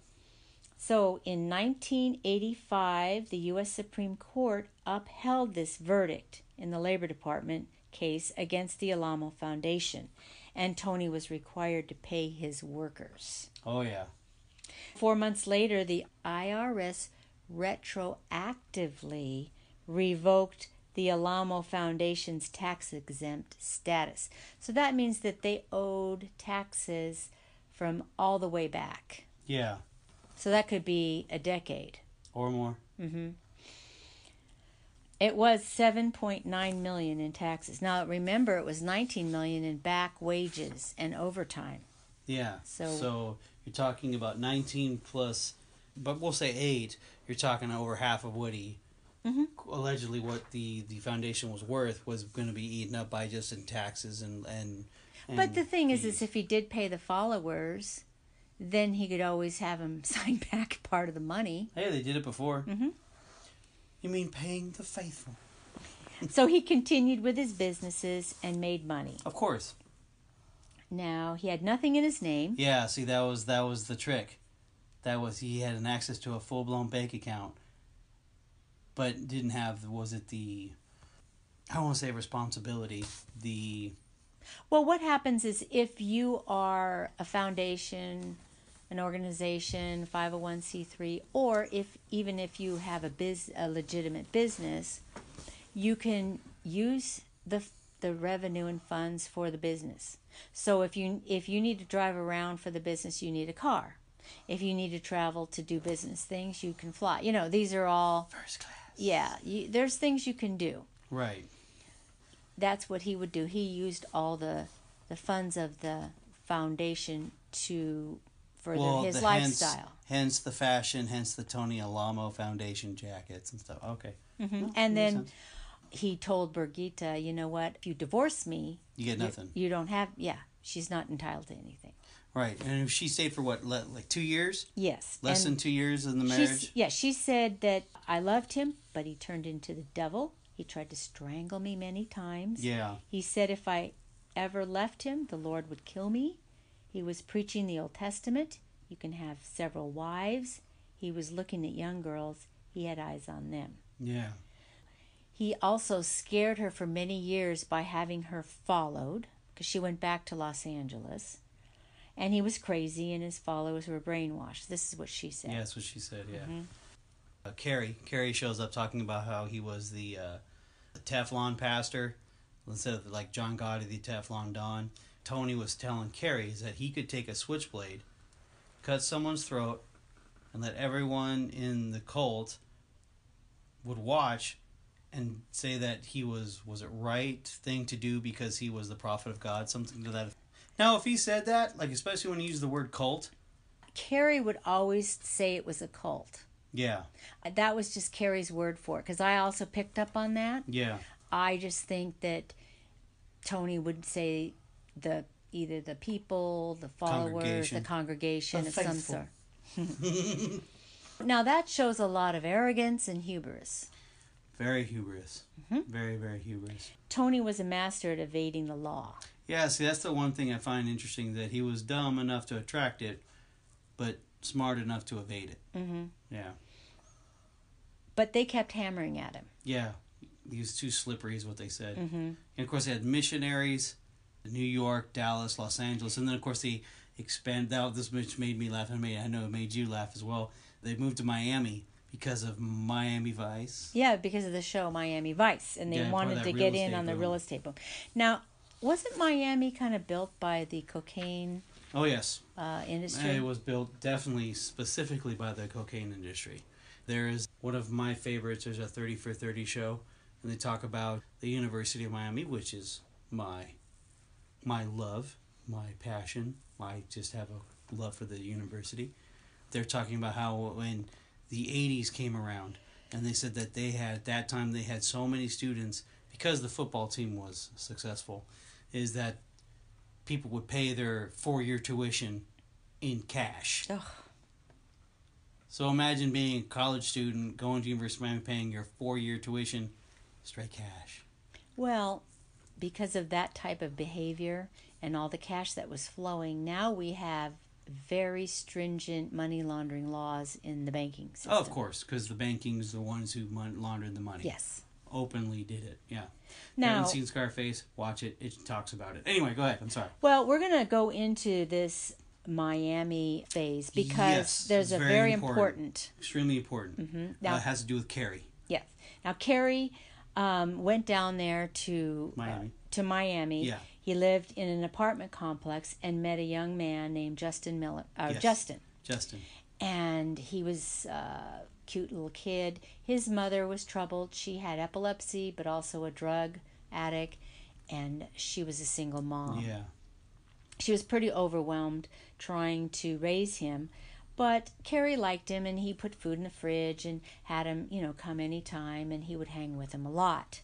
S2: So in 1985, the U.S. Supreme Court upheld this verdict in the Labor Department case against the Alamo Foundation. And Tony was required to pay his workers.
S1: Oh, yeah.
S2: 4 months later, the IRS retroactively revoked the Alamo Foundation's tax-exempt status. So that means that they owed taxes from all the way back.
S1: Yeah.
S2: So that could be a decade.
S1: Or more.
S2: Mm-hmm. It was $7.9 million in taxes. Now, remember, it was $19 million in back wages and overtime.
S1: Yeah. So you're talking about 19 plus, but we'll say 8. You're talking over half of what he, allegedly what the foundation was worth was going to be eaten up by just in taxes and
S2: But the thing is if he did pay the followers, then he could always have him sign back part of the money.
S1: Hey, they did it before.
S2: Mm-hmm.
S1: You mean paying the faithful?
S2: So he continued with his businesses and made money.
S1: Of course.
S2: Now, he had nothing in his name.
S1: Yeah, see, that was the trick. That was, he had an access to a full-blown bank account, but didn't have, was it the, I don't want to say responsibility,
S2: Well, what happens is if you are a foundation, an organization, 501c3, or even if you have a legitimate business, you can use the revenue and funds for the business. So if you need to drive around for the business, you need a car. If you need to travel to do business things, you can fly. You know, these are all
S1: first class.
S2: Yeah, there's things you can do.
S1: Right.
S2: That's what he would do. He used all the funds of the foundation to further his lifestyle.
S1: Hence the fashion, hence the Tony Alamo Foundation jackets and stuff. Okay.
S2: Mm-hmm.
S1: No,
S2: and then he told Birgitta, you know what, if you divorce me,
S1: you get nothing.
S2: You don't have, she's not entitled to anything.
S1: Right. And if she stayed for what, like 2 years?
S2: Yes.
S1: Less than 2 years in the marriage?
S2: She said that I loved him, but he turned into the devil. He tried to strangle me many times.
S1: Yeah.
S2: He said if I ever left him, the Lord would kill me. He was preaching the Old Testament. You can have several wives. He was looking at young girls. He had eyes on them.
S1: Yeah.
S2: He also scared her for many years by having her followed, because she went back to Los Angeles. And he was crazy, and his followers were brainwashed. This is what she said.
S1: Yeah, that's what she said, yeah.
S2: Mm-hmm.
S1: Carrie shows up talking about how he was the Teflon pastor, instead of like John Gotti, the Teflon Don. Tony was telling Carrie that he could take a switchblade, cut someone's throat, and let everyone in the cult would watch and say that he was it right thing to do because he was the prophet of God, something to that effect. Now, if he said that, like especially when he used the word cult,
S2: Carrie would always say it was a cult.
S1: Yeah.
S2: That was just Carrie's word for it, because I also picked up on that.
S1: Yeah.
S2: I just think that Tony would say either the people, the followers, the congregation of some sort. Now that shows a lot of arrogance and hubris.
S1: Very hubris. Mm-hmm. Very, very hubris.
S2: Tony was a master at evading the law.
S1: Yeah, see, that's the one thing I find interesting, that he was dumb enough to attract it, but smart enough to evade it.
S2: Mm-hmm.
S1: Yeah.
S2: But they kept hammering at him.
S1: Yeah. He was too slippery is what they said.
S2: Mm-hmm.
S1: And, of course, they had missionaries, New York, Dallas, Los Angeles, and then, of course, they expanded out. This which made me laugh, and I know it made you laugh as well. They moved to Miami because of Miami Vice.
S2: Yeah, because of the show Miami Vice, and they wanted to get in on the real estate boom. Now, wasn't Miami kind of built by the cocaine industry?
S1: It was built definitely specifically by the cocaine industry. There is one of my favorites, there's a 30 for 30 show, and they talk about the University of Miami, which is my love, my passion. I just have a love for the university. They're talking about how when the 80s came around, and they said that at that time they had so many students, because the football team was successful, is that people would pay their 4-year tuition in cash.
S2: Ugh.
S1: So imagine being a college student, going to University of Miami, paying your 4-year tuition straight cash.
S2: Well, because of that type of behavior and all the cash that was flowing, now we have very stringent money laundering laws in the banking system.
S1: Oh, of course, because the banking's the ones who laundered the money.
S2: Yes.
S1: Openly did it, yeah.
S2: Now,
S1: you haven't seen Scarface? Watch it. It talks about it. Anyway, go ahead. I'm sorry.
S2: Well, we're going to go into this Miami phase because there's a very important...
S1: Extremely important.
S2: Mm-hmm. Now,
S1: it has to do with Carrie.
S2: Yes. Now, Carrie went down there to Miami.
S1: Yeah.
S2: He lived in an apartment complex and met a young man named Justin.
S1: Justin.
S2: And he was a cute little kid. His mother was troubled. She had epilepsy, but also a drug addict, and she was a single mom.
S1: Yeah.
S2: She was pretty overwhelmed trying to raise him, but Carrie liked him, and he put food in the fridge and had him, come anytime, and he would hang with him a lot.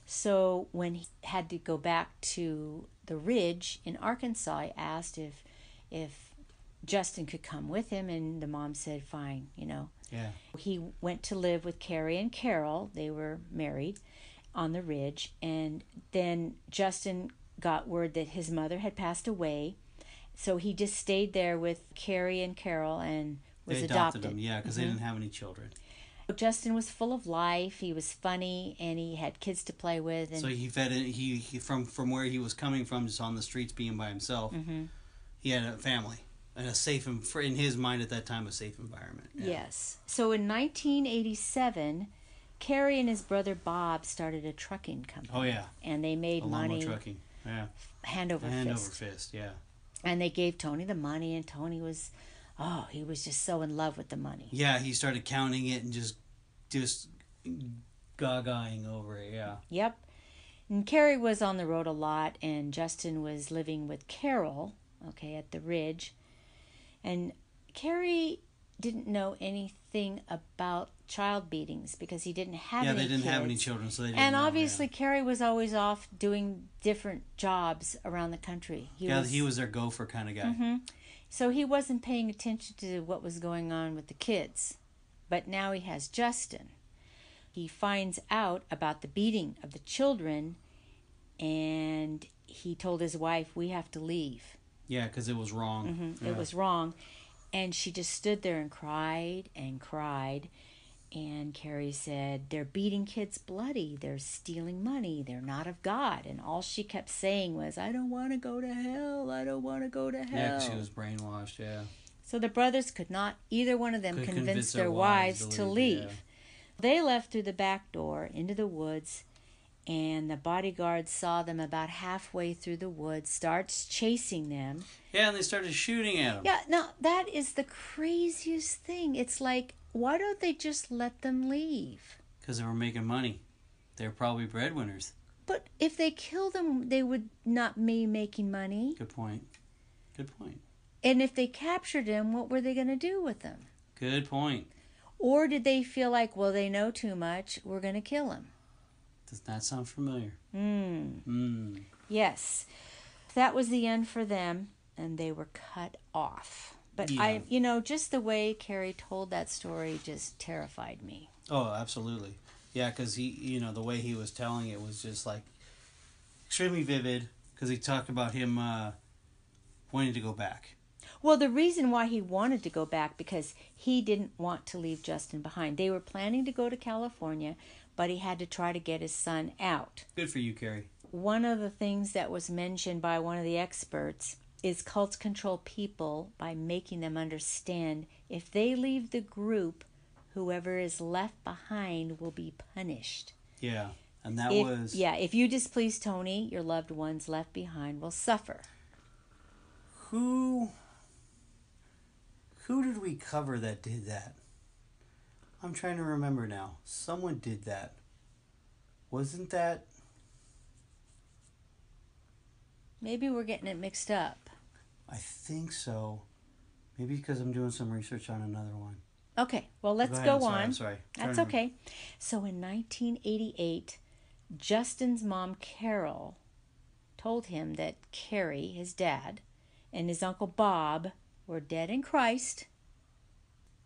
S2: So when he had to go back to the Ridge in Arkansas, I asked if Justin could come with him, and the mom said, fine,
S1: Yeah.
S2: He went to live with Carrie and Carol. They were married on the ridge. And then Justin got word that his mother had passed away. So he just stayed there with Carrie and Carol and was
S1: adopted. They adopted him, yeah, because they didn't have any children.
S2: Justin was full of life. He was funny, and he had kids to play with. And
S1: so he fed it. He from where he was coming from, just on the streets, being by himself. He had a family and a safe, in his mind at that time, a safe environment. Yeah.
S2: Yes. So in 1987, Carrie and his brother Bob started a trucking company.
S1: Oh yeah.
S2: And they made
S1: Alamo
S2: money.
S1: Trucking. Yeah.
S2: Hand over
S1: fist. Yeah.
S2: And they gave Tony the money, and Tony was, he was just so in love with the money.
S1: Yeah, he started counting it and just gagaing over it, yeah.
S2: Yep. And Carrie was on the road a lot, and Justin was living with Carol, at the Ridge. And Carrie didn't know anything about child beatings because he didn't have any kids.
S1: Yeah, they didn't have any children, so they didn't
S2: And
S1: know,
S2: obviously Carrie was always off doing different jobs around the country.
S1: He was their gopher kind of guy.
S2: Mm-hmm. So he wasn't paying attention to what was going on with the kids. But now he has Justin. He finds out about the beating of the children, and he told his wife, we have to leave.
S1: Yeah, because it was wrong.
S2: Yeah. It was wrong. And she just stood there and cried and cried. And Carrie said, they're beating kids bloody. They're stealing money. They're not of God. And all she kept saying was, I don't want to go to hell. I don't want to go to hell.
S1: Yeah, because she was brainwashed, yeah.
S2: So the brothers could not, either one of them, convince their wives to leave. Yeah. They left through the back door into the woods, and the bodyguard saw them about halfway through the woods, starts chasing them.
S1: Yeah, and they started shooting at them.
S2: Yeah, now that is the craziest thing. It's like, why don't they just let them leave?
S1: Because they were making money. They were probably breadwinners.
S2: But if they kill them, they would not be making money.
S1: Good point.
S2: And if they captured him, what were they going to do with them?
S1: Good point.
S2: Or did they feel like, well, they know too much, we're going to kill him?
S1: Does not sound familiar.
S2: Yes. That was the end for them, and they were cut off. But yeah. Just the way Carrie told that story just terrified me.
S1: Oh, absolutely. Yeah, because he, the way he was telling it was just like extremely vivid, because he talked about him wanting to go back.
S2: Well, the reason why he wanted to go back, because he didn't want to leave Justin behind. They were planning to go to California, but he had to try to get his son out.
S1: Good for you, Carrie.
S2: One of the things that was mentioned by one of the experts is cults control people by making them understand if they leave the group, whoever is left behind will be punished.
S1: Yeah, and that was...
S2: Yeah, if you displease Tony, your loved ones left behind will suffer.
S1: Who did we cover that did that? I'm trying to remember now. Someone did that. Wasn't that...
S2: Maybe we're getting it mixed up.
S1: I think so. Maybe because I'm doing some research on another one.
S2: Okay, well, let's go on.
S1: I'm sorry.
S2: That's okay. So in 1988, Justin's mom, Carol, told him that Carrie, his dad, and his uncle Bob were dead in Christ,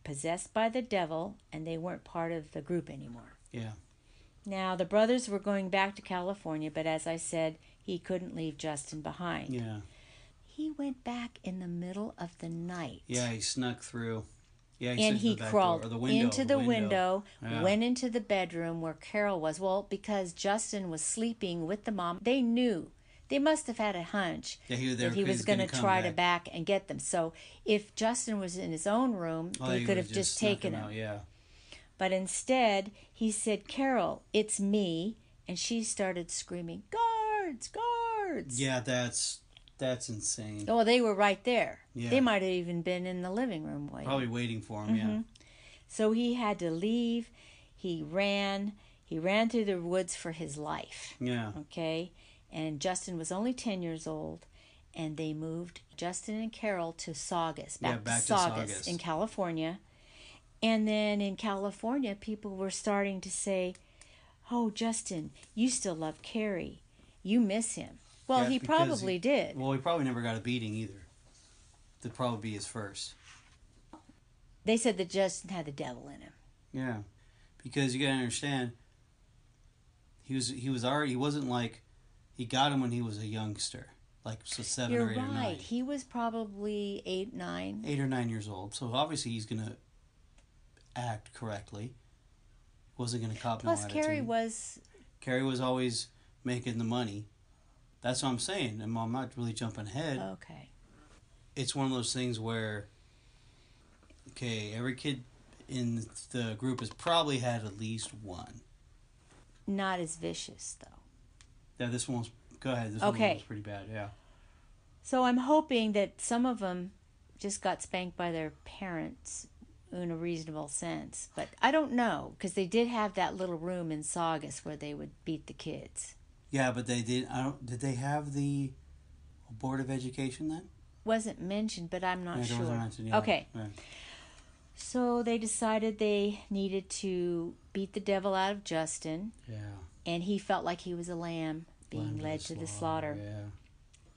S2: possessed by the devil, and they weren't part of the group anymore.
S1: Yeah.
S2: Now, the brothers were going back to California, but as I said, he couldn't leave Justin behind.
S1: Yeah.
S2: He went back in the middle of the night.
S1: Yeah, he snuck through. Yeah,
S2: he crawled into the window,
S1: yeah.
S2: Went into the bedroom where Carol was. Well, because Justin was sleeping with the mom, they knew. They must have had a hunch that he was going to try to back and get them. So if Justin was in his own room, they could have just taken him.
S1: Out, yeah.
S2: But instead, he said, Carol, it's me. And she started screaming, guards, guards.
S1: Yeah, that's insane.
S2: Oh, they were right there.
S1: Yeah.
S2: They might have even been in the living room waiting.
S1: Probably waiting for him, yeah.
S2: So he had to leave. He ran through the woods for his life.
S1: Yeah.
S2: Okay? And Justin was only 10 years old, and they moved Justin and Carol to Saugus, back to Saugus in California. And then in California, people were starting to say, oh, Justin, you still love Carrie. You miss him. Well, he probably did.
S1: Well, he probably never got a beating either. to probably be his first.
S2: They said that Justin had the devil in him.
S1: Yeah, because you gotta understand, he wasn't like, he got him when he was a youngster, like so 7
S2: You're
S1: or 8 or 9.
S2: You're right. He was probably 8, 9.
S1: 8 or 9 years old. So obviously he's gonna act correctly. Wasn't gonna cop no attitude.
S2: Plus,
S1: Carrie was always making the money. That's what I'm saying. And I'm not really jumping ahead.
S2: Okay.
S1: It's one of those things where, okay, every kid in the group has probably had at least one.
S2: Not as vicious, though.
S1: Yeah, this one was... Go ahead. This one was pretty bad, yeah.
S2: So I'm hoping that some of them just got spanked by their parents in a reasonable sense. But I don't know, because they did have that little room in Saugus where they would beat the kids.
S1: Yeah, but they did... Did they have the Board of Education then?
S2: Wasn't mentioned, but I'm not sure.
S1: Wasn't mentioned, yeah.
S2: Okay.
S1: Yeah.
S2: So they decided they needed to beat the devil out of Justin.
S1: Yeah.
S2: And he felt like he was a lamb being led to the slaughter.
S1: Yeah.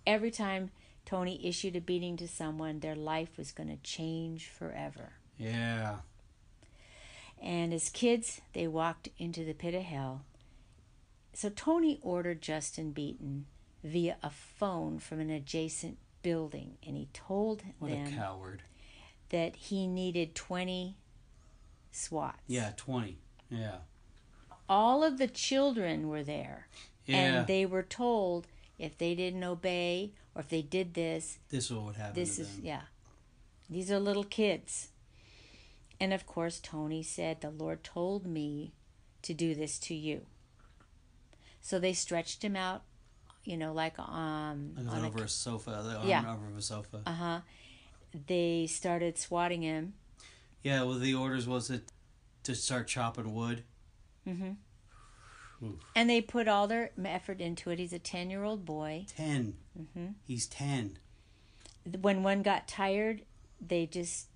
S2: Every time Tony issued a beating to someone, their life was going to change forever.
S1: Yeah.
S2: And as kids, they walked into the pit of hell. So Tony ordered Justin beaten via a phone from an adjacent building, and he told them...
S1: What a coward.
S2: ...that he needed 20 swats.
S1: Yeah, 20. Yeah.
S2: All of the children were there.
S1: Yeah.
S2: And they were told if they didn't obey or if they did this...
S1: This is what would happen to them.
S2: Yeah. These are little kids. And of course, Tony said, the Lord told me to do this to you. So they stretched him out, like on
S1: over a sofa. The arm over a sofa.
S2: Uh-huh. They started swatting him.
S1: Yeah, well, the orders was it to start chopping wood.
S2: Mm-hmm. Oof. And they put all their effort into it. He's a 10-year-old boy.
S1: 10.
S2: Mm-hmm.
S1: He's 10.
S2: When one got tired, they just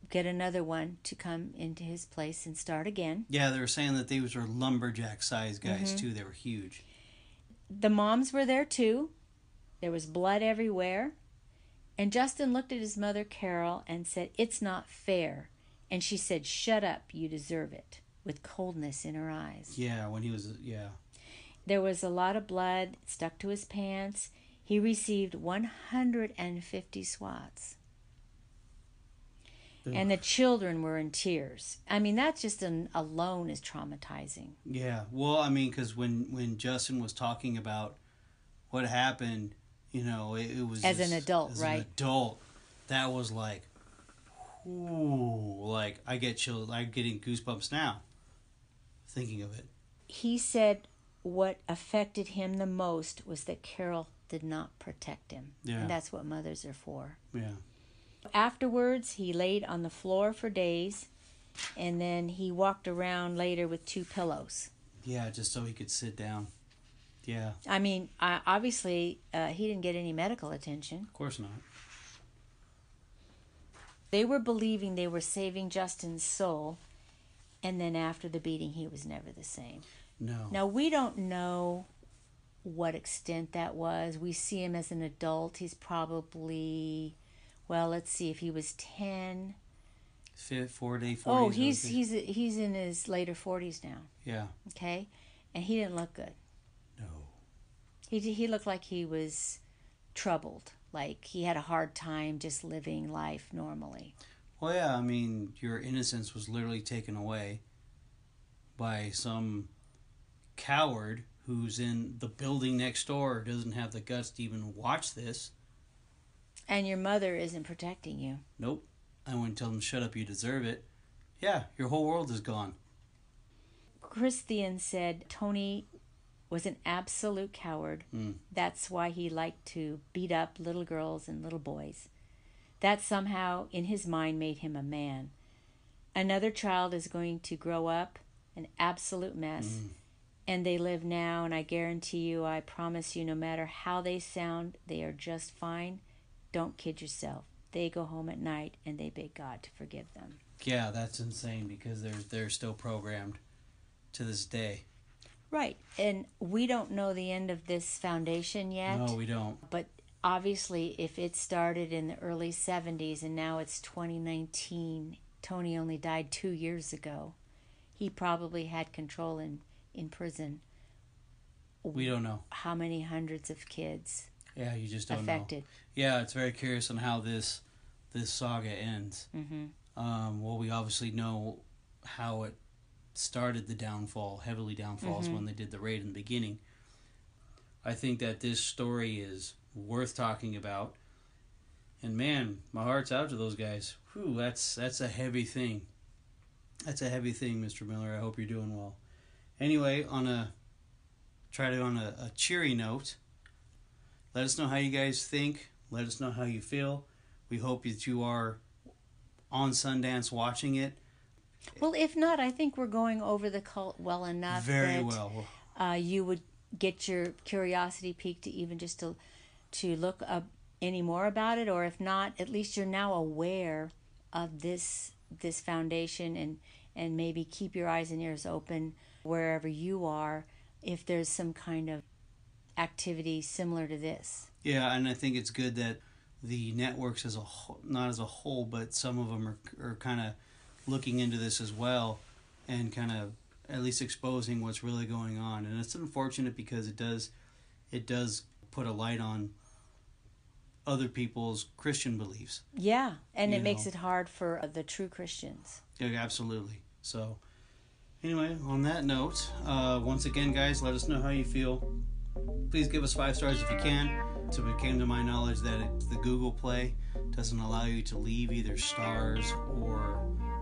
S2: get another one to come into his place and start again.
S1: Yeah, they were saying that these were lumberjack-sized guys, too. They were huge.
S2: The moms were there, too. There was blood everywhere. And Justin looked at his mother, Carol, and said, "It's not fair." And she said, "Shut up, you deserve it," with coldness in her eyes.
S1: Yeah, when he was,
S2: There was a lot of blood stuck to his pants. He received 150 swats. Ugh. And the children were in tears. I mean, that just alone is traumatizing.
S1: Yeah, well, I mean, because when Justin was talking about what happened, it was...
S2: As an adult, right? As
S1: an adult, that was like, ooh, like, I get chills. I'm getting goosebumps now, thinking of it.
S2: He said what affected him the most was that Carol did not protect him. Yeah. And that's what mothers are for.
S1: Yeah.
S2: Afterwards, he laid on the floor for days, and then he walked around later with 2 pillows.
S1: Yeah, just so he could sit down. Yeah.
S2: I mean, obviously, he didn't get any medical attention.
S1: Of course not.
S2: They were believing they were saving Justin's soul, and then after the beating, he was never the same.
S1: No.
S2: Now, we don't know what extent that was. We see him as an adult. He's probably, well, let's see, if he was 10...
S1: 40s.
S2: Oh, he's in his later 40s now.
S1: Yeah.
S2: Okay? And he didn't look good.
S1: No.
S2: He looked like he was troubled, like he had a hard time just living life normally.
S1: Well, yeah, I mean, your innocence was literally taken away by some coward who's in the building next door, doesn't have the guts to even watch this.
S2: And your mother isn't protecting you.
S1: Nope. I wouldn't tell them, shut up, you deserve it. Yeah, your whole world is gone.
S2: Christian said Tony was an absolute coward. That's why he liked to beat up little girls and little boys. That somehow, in his mind, made him a man. Another child is going to grow up an absolute mess. And they live now, and I guarantee you, I promise you, no matter how they sound, they are just fine. Don't kid yourself. They go home at night, and they beg God to forgive them.
S1: Yeah, that's insane, because they're still programmed to this day.
S2: Right, and we don't know the end of this foundation yet.
S1: No, we don't.
S2: But obviously, if it started in the early 70s and now it's 2019, Tony only died 2 years ago. He probably had control in prison.
S1: We don't know.
S2: How many hundreds of kids
S1: you just don't
S2: affected.
S1: know. Yeah, it's very curious on how this saga ends.
S2: Mm-hmm.
S1: Well, we obviously know how it started, the downfall, heavily downfalls when they did the raid in the beginning. I think that this story is worth talking about. And man, my heart's out to those guys. Whew, that's a heavy thing. That's a heavy thing, Mr. Miller. I hope you're doing well. Anyway, on a cheery note, let us know how you guys think. Let us know how you feel. We hope that you are on Sundance watching it.
S2: Well, if not, I think we're going over the cult well enough.
S1: Very well.
S2: You would get your curiosity piqued to even just to look up any more about it, or if not, at least you're now aware of this foundation, and maybe keep your eyes and ears open wherever you are if there's some kind of activity similar to this.
S1: Yeah, and I think it's good that the networks as a whole, not as a whole, but some of them are kind of looking into this as well, and kind of at least exposing what's really going on. And it's unfortunate because it does put a light on other people's Christian beliefs.
S2: Yeah, and it makes it hard for the true Christians. Yeah,
S1: absolutely. So anyway, on that note, once again, guys, let us know how you feel. Please give us 5 stars if you can. So it came to my knowledge that the Google Play doesn't allow you to leave either stars or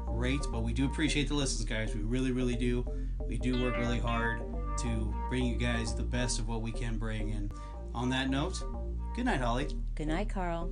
S1: rates, but we do appreciate the listens, guys. We really, really do. We do work really hard to bring you guys the best of what we can bring. And on that note, good night, Holly.
S2: Good night, Carl.